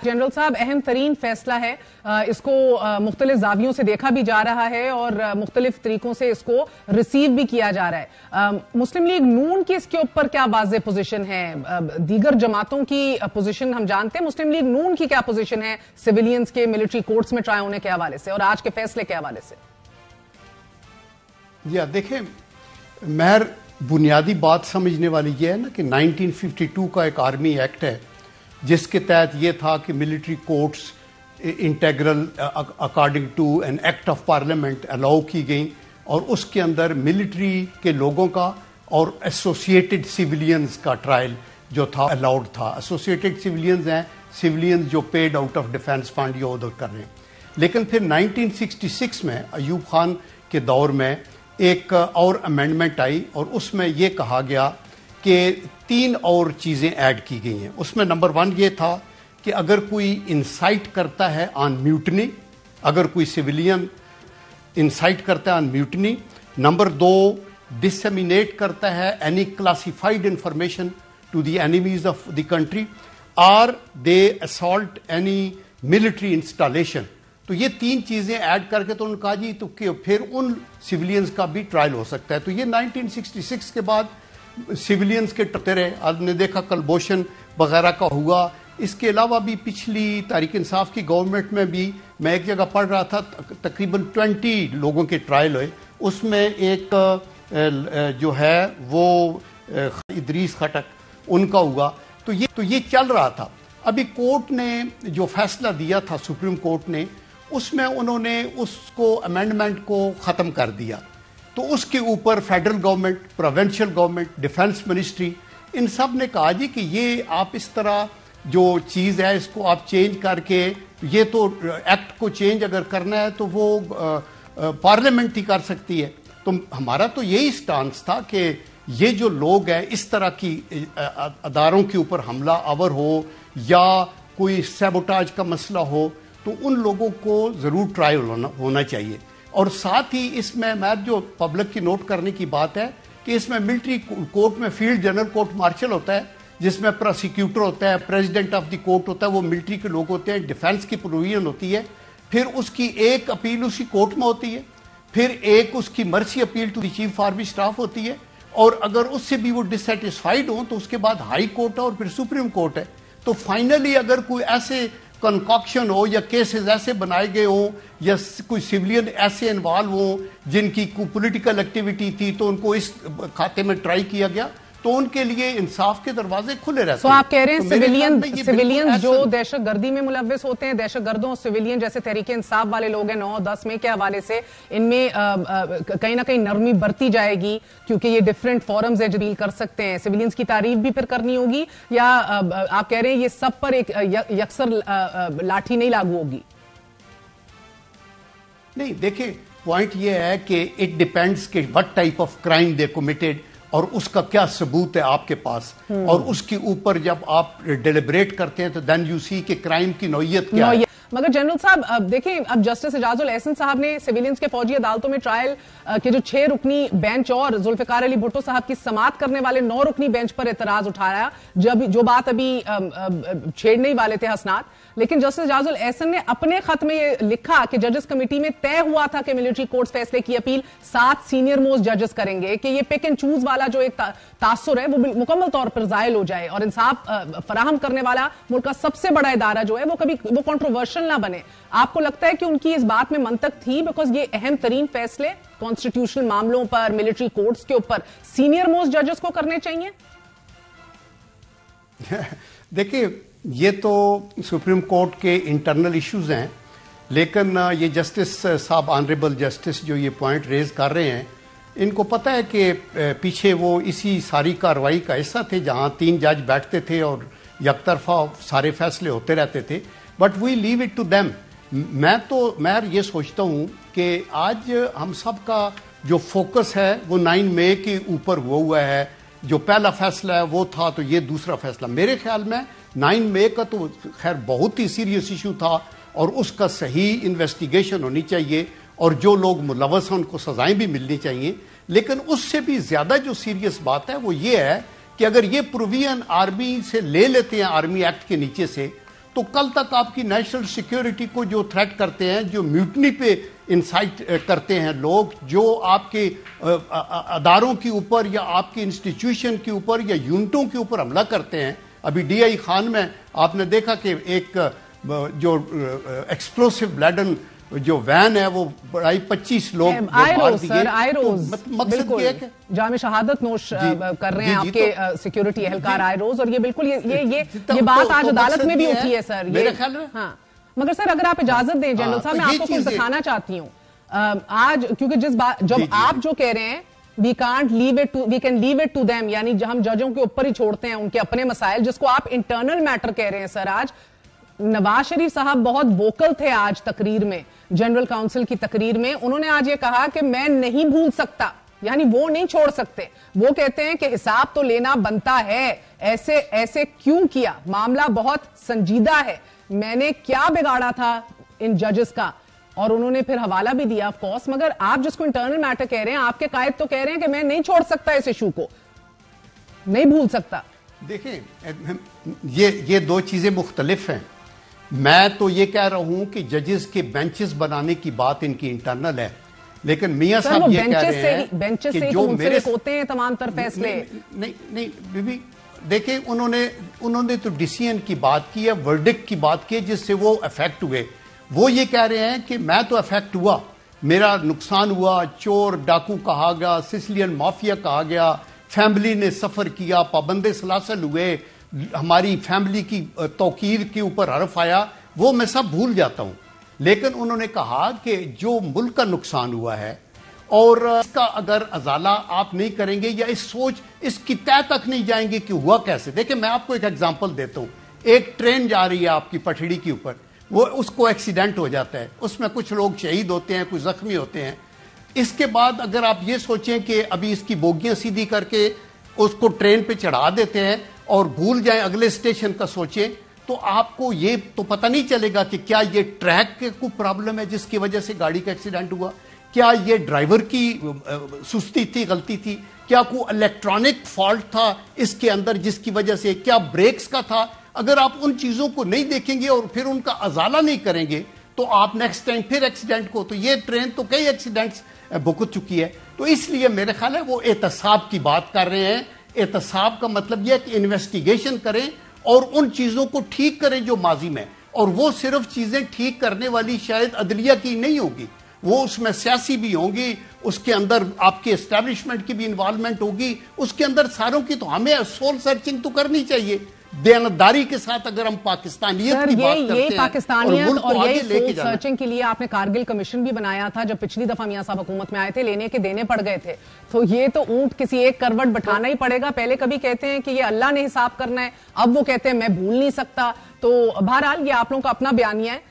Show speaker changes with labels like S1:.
S1: General साहब, अहम तरीन फैसला है, इसको मुख्तलिफ जावियों से देखा भी जा रहा है और मुख्तलिफ तरीकों से इसको रिसीव भी किया जा रहा है। मुस्लिम लीग नून की इसके ऊपर क्या वाज़ेह पोजीशन है? दीगर जमातों की पोजीशन हम जानते हैं, मुस्लिम लीग नून की क्या पोजीशन है सिविलियंस के मिलिट्री कोर्ट्स में ट्राई होने के हवाले से और आज के फैसले के हवाले से?
S2: जी देखें, महर बुनियादी बात समझने वाली ये है ना कि 1952 का एक आर्मी एक्ट है जिसके तहत ये था कि military courts integral according to an act of parliament allow की गई और उसके अंदर मिलिट्री के लोगों का और एसोसिएटेड सिविलियंस का ट्रायल जो था अलाउड था। एसोसिएटेड सिविलियंस हैं सिविलियंस जो paid out of defence fund या उधर कर रहे हैं। लेकिन फिर 1966 में अयूब खान के दौर में एक और अमेंडमेंट आई और उसमें यह कहा गया कि 3 और चीज़ें ऐड की गई हैं। उसमें नंबर 1 ये था कि अगर कोई इंसाइट करता है ऑन म्यूटनी, अगर कोई सिविलियन इंसाइट करता है ऑन म्यूटनी। नंबर 2, डिसेमिनेट करता है any classified information to the enemies of the country और they assault any military installation. तो ये 3 चीज़ें ऐड करके तो उन्होंने कहा जी तो फिर उन सिविलियंस का भी ट्रायल हो सकता है। तो ये 1966 के बाद सिविलियंस के टकरे आपने देखा कलभूषण वगैरह का हुआ। इसके अलावा भी पिछली तहरीक इंसाफ की गवर्नमेंट में भी मैं एक जगह पढ़ रहा था तकरीबन 20 लोगों के ट्रायल हुए। उसमें एक जो है वो इदरीस खटक उनका हुआ। तो ये चल रहा था। अभी कोर्ट ने जो फैसला दिया था सुप्रीम कोर्ट ने, उसमें उन्होंने उसको अमेंडमेंट को ख़त्म कर दिया। तो उसके ऊपर federal government, provincial government, defence ministry, इन सब ने कहा जी कि ये आप इस तरह जो चीज़ है इसको आप चेंज करके, ये तो एक्ट को चेंज अगर करना है तो वो पार्लियामेंट ही कर सकती है। तो हमारा तो यही स्टांस था कि ये जो लोग हैं इस तरह की अदारों के ऊपर हमला आवर हो या कोई सैबोटाज का मसला हो तो उन लोगों को ज़रूर ट्रायल होना चाहिए। और साथ ही इसमें मैं जो पब्लिक की नोट करने की बात है कि इसमें मिलिट्री कोर्ट में फील्ड जनरल कोर्ट मार्शल होता है जिसमें प्रोसिक्यूटर होता है, प्रेसिडेंट ऑफ द कोर्ट होता है, वो मिलिट्री के लोग होते हैं, डिफेंस की प्रोविजन होती है। फिर उसकी एक अपील उसी कोर्ट में होती है, फिर एक उसकी mercy appeal to the chief army staff होती है और अगर उससे भी वो डिससेटिस्फाइड हो तो उसके बाद हाई कोर्ट है और फिर सुप्रीम कोर्ट है। तो फाइनली अगर कोई ऐसे कंकॉक्शन हो या केसेस ऐसे बनाए गए हों या कोई सिविलियन ऐसे इन्वॉल्व हो जिनकी कोई पॉलिटिकल एक्टिविटी थी तो उनको इस खाते में ट्राई किया गया तो उनके लिए इंसाफ के दरवाजे खुले रहते हैं।
S1: तो आप कह रहे हैं सिविलियन जो दहशत गर्दी में मुलव्वस होते हैं, दहशत गर्दों सिविलियन जैसे तहरीक इंसाफ वाले लोग हैं 9-10 में के हवाले से इनमें कहीं ना कहीं नरमी बरती जाएगी क्योंकि ये डिफरेंट फोरम्स है जो डील कर सकते हैं। सिविलियंस की तारीफ भी फिर करनी होगी या आप कह रहे हैं ये सब पर एक यकसर लाठी नहीं लागू होगी?
S2: नहीं, देखिए पॉइंट ये है कि इट डिपेंड्स कि what type of crime they committed और उसका क्या सबूत है आपके पास और उसके ऊपर जब आप डिलिबरेट करते हैं तो देन यू सी कि क्राइम की नौयत क्या है।
S1: मगर जनरल साहब अब देखें, अब जस्टिस एजाजुल एहसन साहब ने सिविलियंस के फौजी अदालतों में ट्रायल के जो 6 रुकनी बेंच और जुल्फिकार अली भुट्टो साहब की समाअत करने वाले 9 रुकनी बेंच पर एतराज उठाया, जो बात अभी छेड़ने ही वाले थे हसनात। लेकिन जस्टिस एजाजुल एहसन ने अपने खत में ये लिखा कि जजेस कमेटी में तय हुआ था कि मिलिट्री कोर्ट्स फैसले की अपील 7 सीनियर मोस्ट जजेस करेंगे कि ये पिक एंड चूज वाला जो एक तासुर है वो मुकम्मल तौर पर जायल हो जाए और इंसाफ फराहम करने वाला मुल्क का सबसे बड़ा इदारा जो है वो कभी वो कंट्रोवर्शियल ना बने। आपको लगता है कि उनकी इस बात में मंतक थी बिकॉज ये अहम तरीन फैसले कॉन्स्टिट्यूशनल मामलों पर, मिलिट्री कोर्ट्स के ऊपर सीनियर मोस्ट जजेस को करने चाहिए?
S2: देखिए ये तो सुप्रीम कोर्ट के इंटरनल इश्यूज हैं, लेकिन ये जस्टिस साहब, ऑनरेबल जस्टिस जो ये पॉइंट रेज कर रहे हैं, इनको पता है कि पीछे वो इसी सारी कार्रवाई का हिस्सा थे जहां 3 जज बैठते थे और यकतरफा सारे फैसले होते रहते थे। But we leave it to them. मैं ये सोचता हूं कि आज हम सब का जो फोकस है वो 9 मई के ऊपर हुआ है। जो पहला फैसला है वो था, तो ये दूसरा फैसला। मेरे ख्याल में 9 मई का तो खैर बहुत ही सीरियस इशू था और उसका सही इन्वेस्टिगेशन होनी चाहिए और जो लोग मुलव्वस हैं उनको सजाएं भी मिलनी चाहिए। लेकिन उससे भी ज्यादा जो सीरियस बात है वो ये है कि अगर ये प्रोविजन आर्मी से ले लेते हैं, आर्मी एक्ट के नीचे से, تو کل تک آپ کی نیشنل سیکیورٹی کو جو تھریٹ کرتے ہیں, جو میوٹنی پہ انسائٹ کرتے ہیں لوگ, جو آپ کے اداروں کے اوپر یا آپ کی انسٹیٹیوشن کے اوپر یا یونٹوں کے اوپر حملہ کرتے ہیں. ابھی ڈی آئی خان میں آپ نے دیکھا کہ ایک جو ایکسپلوسو لیڈن جو وین ہے وہ بڑائی 25 لوگ مار دیے. مقصد یہ ہے کہ
S1: جامع شہادت نوش کر رہے ہیں آپ کے سیکیورٹی اہلکار آئے روز, اور یہ بالکل یہ بات آج عدالت میں بھی اٹھی ہے سر.
S2: میرے خیال میں
S1: ہاں, مگر سر اگر آپ اجازت دیں جنرل صاحب, میں آپ کو کچھ دکھانا چاہتی ہوں آج, کیونکہ جب آپ جو کہہ رہے ہیں we can leave it to them, یعنی ہم ججوں کے اوپر ہی چھوڑتے ہیں ان کے اپنے مسائل, جس کو آپ انٹرنل میٹر کہہ رہے ہیں سر. آج نواز شریف صاحب بہت ووکل تھے آج تقریر میں, جنرل کاؤنسل کی تقریر میں. انہوں نے آج یہ کہا کہ میں نہیں بھول سکتا, یعنی وہ نہیں چھوڑ سکتے. وہ کہتے ہیں کہ حساب تو لینا بنتا ہے, ایسے کیوں کیا, معاملہ بہت سنجیدہ ہے, میں نے کیا بگاڑا تھا ان ججز کا. اور انہوں نے پھر حوالہ بھی دیا آف کورس. مگر آپ جس کو انٹرنل میٹر کہہ رہے ہیں, آپ کے قائد تو کہہ رہے ہیں کہ میں نہیں چھوڑ سکتا اس ایشو کو, نہیں بھول سکتا.
S2: دیکھیں یہ دو چیزیں مختلف ہیں. میں تو یہ کہہ رہا ہوں کہ ججز کے بینچز بنانے کی بات ان کی انٹرنل ہے, لیکن میاں صاحب یہ کہہ رہے ہیں کہ جو میرے
S1: ہوتے ہیں تمام تر فیصلے.
S2: نہیں بی بی دیکھیں, انہوں نے تو ڈیسیژن کی بات کی ہے, ورڈکٹ کی بات کی ہے, جس سے وہ افیکٹ ہوئے. وہ یہ کہہ رہے ہیں کہ میں تو افیکٹ ہوا, میرا نقصان ہوا, چور ڈاکو کہا گیا, سسلین مافیا کہا گیا, فیملی نے سفر کیا, پابندے سلاسل ہوئے, ہماری فیملی کی توقیر کے اوپر حرف آیا, وہ میں سب بھول جاتا ہوں. لیکن انہوں نے کہا کہ جو ملک کا نقصان ہوا ہے اور اس کا اگر ازالہ آپ نہیں کریں گے یا اس کی تہ تک نہیں جائیں گے کہ ہوا کیسے. دیکھیں میں آپ کو ایک ایگزامپل دیتا ہوں. ایک ٹرین جا رہی ہے آپ کی پٹڑی کے اوپر, وہ اس کو ایکسیڈنٹ ہو جاتا ہے, اس میں کچھ لوگ شہید ہوتے ہیں, کچھ زخمی ہوتے ہیں. اس کے بعد اگر آپ یہ سوچیں کہ ابھی اس کی بوگیاں سیدھی کر کے اس کو ٹرین پہ چڑھا دیتے ہیں اور بھول جائیں اگلے اسٹیشن کا سوچیں, تو آپ کو یہ تو پتہ نہیں چلے گا کہ کیا یہ ٹریک کے کوئی پرابلم ہے جس کی وجہ سے گاڑی کا ایکسیڈنٹ ہوا, کیا یہ ڈرائیور کی سستی تھی, غلطی تھی, کیا کوئی الیکٹرانک فالٹ تھا اس کے اندر جس کی وجہ سے, کیا بریکس کا تھا. اگر آپ ان چیزوں کو نہیں دیکھیں گے اور پھر ان کا ازالہ نہیں کریں گے تو آپ نیکسٹ ٹائم پھر ایکسیڈنٹ کو, تو یہ ٹرین تو کئی ایکسیڈنٹس بھگت چکی ہے. تو اس لیے میرے خیال ہے وہ احتساب کی بات کر رہے ہیں. احتساب کا مطلب یہ ہے کہ انویسٹیگیشن کریں اور ان چیزوں کو ٹھیک کریں جو ماضی میں, اور وہ صرف چیزیں ٹھیک کرنے والی شاید عدلیہ کی نہیں ہوگی, وہ اس میں سیاسی بھی ہوں گی, اس کے اندر آپ کے اسٹیبلشمنٹ کی بھی انوالومنٹ ہوگی, اس کے اندر ساروں کی. تو ہمیں سول سرچنگ تو کرنی چاہیے دیانتداری کے ساتھ. اگر ہم پاکستانیت کی بات کرتے ہیں
S1: پاکستانیت اور یہی سول سرچنگ کے لیے آپ نے کارگل کمیشن بھی بنایا تھا جب پچھلی دفعہ میاں صاحب حکومت میں آئے تھے, لینے کے دینے پڑ گئے تھے. تو یہ تو اونٹ کسی ایک کروٹ بٹھانا ہی پڑے گا. پہلے کبھی کہتے ہیں کہ یہ اللہ نے حساب کرنا ہے, اب وہ کہتے ہیں میں بھول نہیں سکتا. تو بہرحال یہ آپ لوگوں کا اپنا بیانیہ ہے.